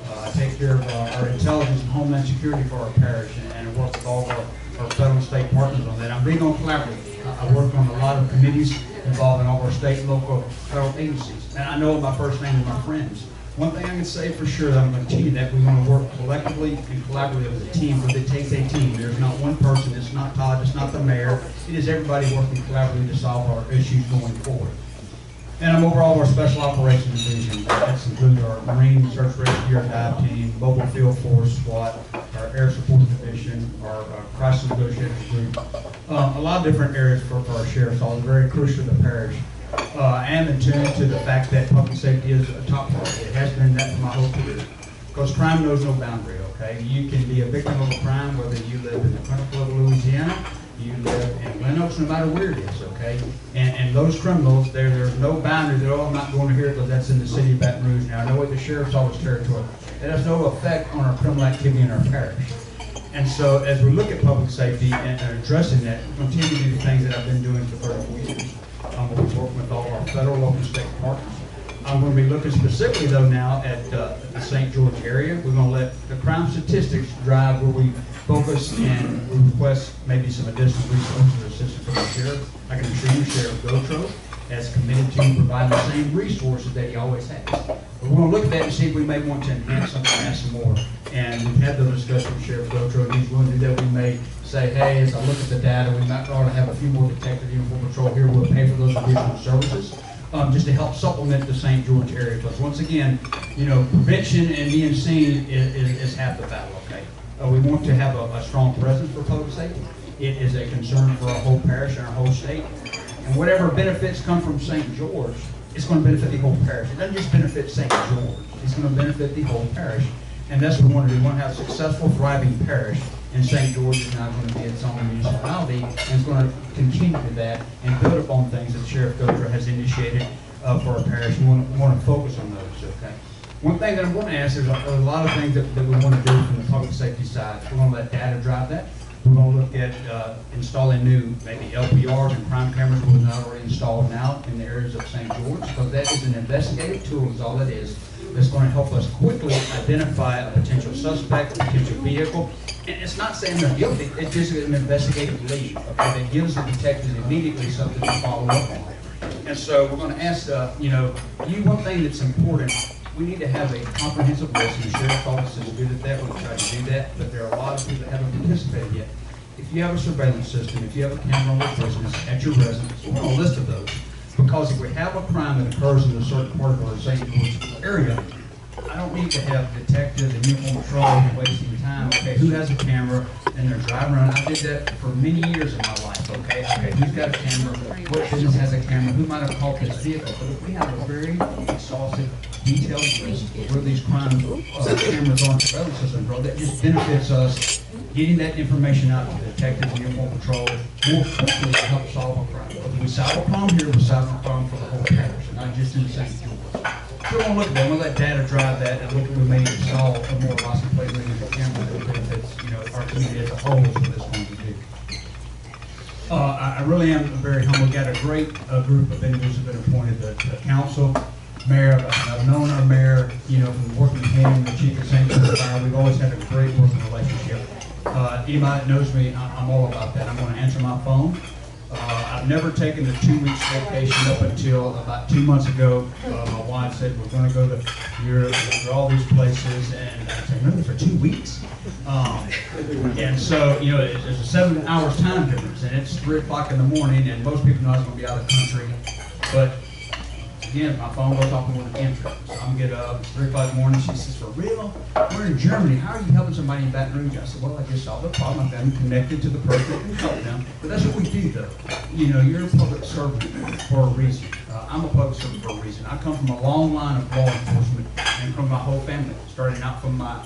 I take care of our intelligence and homeland security for our parish and work with all of our federal and state partners on that. I'm big on collaborative. I work on a lot of committees involving all of our state and local federal agencies. And I know my first name is my friends. One thing I can say for sure that I'm going to continue that we want to work collectively and collaboratively as a team, because it takes a team. There's not one person, it's not Todd, it's not the mayor. It is everybody working collaboratively to solve our issues going forward. And I'm over all of our special operations division. That includes our Marine Search Rescue, our dive team, mobile field force, SWAT, our air support division, our crisis negotiators group. A lot of different areas for our sheriff's office, very crucial to the parish. I am in tune to the fact that public safety is a top priority. It has been that for my whole career. Because crime knows no boundary, okay? You can be a victim of a crime whether you live in the country club of Louisiana, you live in Lenox, no matter where it is, okay? And those criminals, there's no boundary that, oh, I'm not going to here because that's in the city of Baton Rouge. Now, I know what the sheriff's office territory. It has no effect on our criminal activity in our parish. And so as we look at public safety and addressing that, we continue to do the things that I've been doing for 34 years. I'm going to be working with all of our federal, local, and state partners. I'm going to be looking specifically, though, now at the St. George area. We're going to let the crime statistics drive where we focus and we request maybe some additional resources or assistance from the sheriff. I can assure you, Sheriff Gotro has committed to provide the same resources that he always has. But we're going to look at that and see if we may want to enhance something, add some more. And we've had those discussions with Sheriff Gotro, and he's willing to do that. We may say, hey, as I look at the data, we might ought to have a few more detectives, uniform patrol here. We'll pay for those additional services. Just to help supplement the St. George area. Because once again, you know, prevention and being seen is half the battle, okay? We want to have a strong presence for public safety. It is a concern for our whole parish and our whole state. And whatever benefits come from St. George, it's going to benefit the whole parish. It doesn't just benefit St. George. It's going to benefit the whole parish. And that's what we want to do. We want to have a successful, thriving parish. And St. George is now going to be its own municipality, and it's going to continue to that and build upon things that Sheriff Gotro has initiated for our parish. We want to focus on those, okay? One thing that I'm going to ask, there's a lot of things that we want to do from the public safety side. We're going to let data drive that. We're going to look at installing new, maybe LPRs and crime cameras that we're not already installed now in the areas of St. George, because that is an investigative tool, is all it is. That's going to help us quickly identify a potential suspect, a potential vehicle. And it's not saying they're guilty, it's just an investigative lead, okay, that gives the detectives immediately something to follow up on. And so we're going to ask, one thing that's important, we need to have a comprehensive list, and the sheriff's office is good at that, we'll try to do that, but there are a lot of people that haven't participated yet. If you have a surveillance system, if you have a camera on your business at your residence, we want a list of those. Because if we have a crime that occurs in a certain part of our St. George area, I don't need to have detectives and uniform patrol wasting time. Okay, who has a camera and they're driving around? I did that for many years in my life. Okay, who's got a camera? What business has a camera? Who might have caught this vehicle? But if we have a very exhaustive, detailed list of where these crimes cameras are in the federal system, bro, that just benefits us getting that information out to the detectives and uniform patrol more quickly to help solve a crime. If we solve a problem here, we solve a problem for the whole parish, not just in the St. George. So we're going to look at that. We'll let data drive that, and look at we may install a more license plate reading camera that benefits, our community as a whole is what it's going to do. I really am very humble. We've got a great group of individuals that have been appointed to the council. Mayor, I've known our mayor, from working with him, the chief of St. George Fire. We've always had a great working relationship. Anybody that knows me, I'm all about that. I'm going to answer my phone. I've never taken a 2 weeks vacation up until about 2 months ago. My wife said, we're going to go to Europe, to all these places, and I said, really, for 2 weeks? And so, it's a 7 hours time difference, and it's 3 o'clock in the morning, and most people know I was going to be out of the country. But again, my phone goes off with an intro. So I'm get up, it's 3 o'clock in the morning. She says, for real? We're in Germany. How are you helping somebody in Baton Rouge? I said, well, I just solved the problem. I've been connected to the person that can help them. But that's what we do, though. You're a public servant for a reason. I'm a public servant for a reason. I come from a long line of law enforcement and from my whole family, starting out from my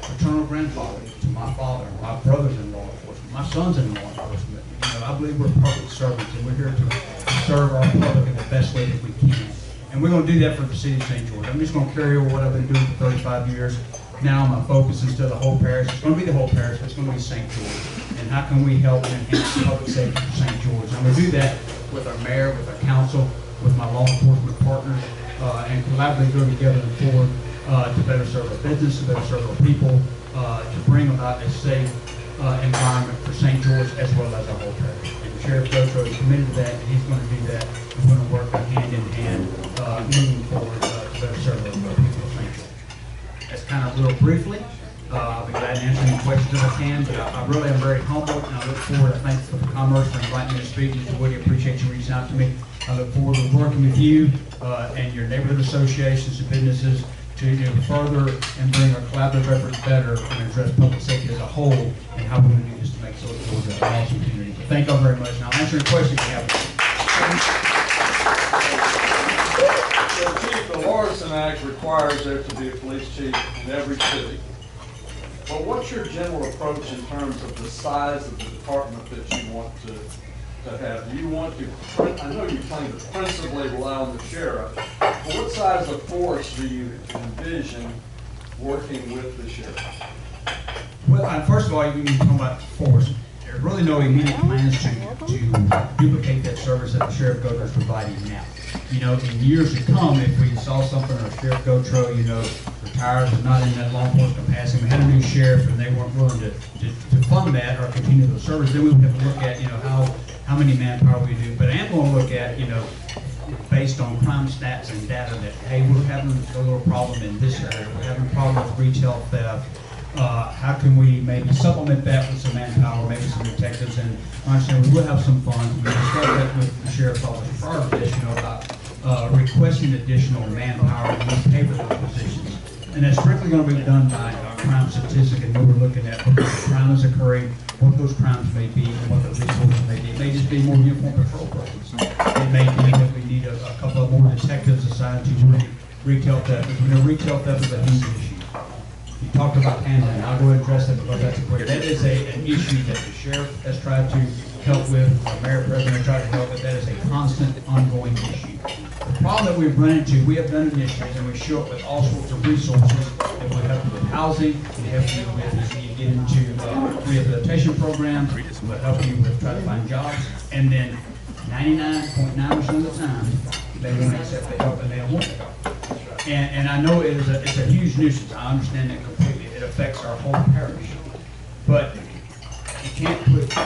paternal grandfather to my father, my brothers in law enforcement, my sons in law enforcement. You know, I believe we're public servants and we're here to serve our public in the best way that we can. And we're going to do that for the city of St. George. I'm just going to carry over what I've been doing for 35 years. Now my focus is to the whole parish. It's going to be the whole parish, but it's going to be St. George. And how can we help enhance public safety for St. George? I'm going to do that with our mayor, with our council, with my law enforcement partners, and collaboratively go together and forward to better serve our business, to better serve our people, to bring about a safe environment for St. George as well as our whole parish. And Sheriff Gotro is committed to that, and he's going to do that. We're going to work hand in hand moving forward to better serve our people of St. George. That's kind of real briefly. I'll be glad to answer any questions if I can, but I really am very humbled, and I look forward. I thank for the Commerce for inviting me to speak. Mr. Woody, I appreciate you reaching out to me. I look forward to working with you and your neighborhood associations and businesses to further and bring our collaborative efforts better and address public safety as a whole and how we're going to do this to make St. George an awesome community. So thank you all very much, and I'll answer any questions you have. So, Chief, the Larson Act requires there to be a police chief in every city. But what's your general approach in terms of the size of the department that you want to have? Do you want to, I know you claim to principally rely on the sheriff, but what size of force do you envision working with the sheriff? Well, first of all, you need to talk about force. There's really no immediate plans to duplicate that service that the Sheriff Gotro is providing now. You know, in years to come, if we saw something or Sheriff Gotro, you know, retired and not in that law enforcement capacity, we had a new sheriff and they weren't willing to fund that or continue the service, then we would have to look at, you know, how many manpower we do. But I am going to look at, you know, based on crime stats and data that, hey, we're having a little problem in this area, we're having a problem with retail theft. How can we maybe supplement that with some manpower, maybe some detectives, and honestly, we will have some funds. We discussed that with the sheriff's office prior to this, you know, about requesting additional manpower and pay for those positions. And that's strictly going to be done by crime statistic, and we're looking at what kind of crime is occurring, what those crimes may be, and what the resources may be. It may just be more uniform patrol persons. It may be that we need a couple of more detectives assigned to retail theft. Because we know retail theft is a huge issue. You talked about handling. I'll go ahead and address that because that's important. That is an issue that the sheriff has tried to help with, the mayor president has tried to help with. That is a constant, ongoing issue. The problem that we've run into, we have done initiatives and we show up with all sorts of resources that will help you with housing, will help you with as you get into rehabilitation programs, will help you with trying to find jobs, and then 99.9% of the time, they won't accept the help and they don't want the help. And I know it's a huge nuisance. I understand that completely. It affects our whole parish. But you can't put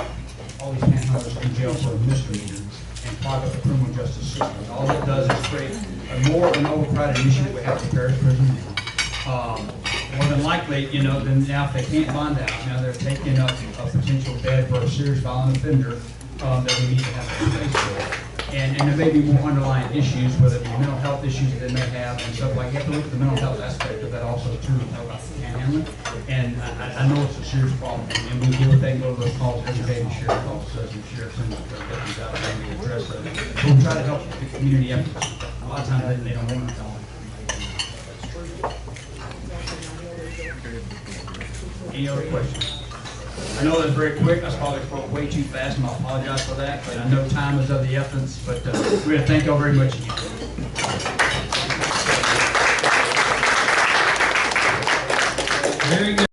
all these panhandlers in jail for misdemeanors and clog up the criminal justice system. All it does is create more of an overcrowded issue that we have in the parish prison now. More than likely, you know, then now if they can't bond out, now they're taking up a potential bed for a serious violent offender that we need to have in place for. And there may be more underlying issues, whether it be mental health issues that they may have and stuff like that. You have to look at the mental health aspect of that also too, about the panhandling. And I know it's a serious problem, and we deal with that and go to those calls every day. The sheriff's office does, and the sheriff sends the deputies out and we address that. But we try to help the community efforts. A lot of times they don't want to tell them. Any other questions? I know that's very quick. I probably spoke way too fast, and I apologize for that. But I know time is of the essence. But we're going to thank you all very much again. Very good.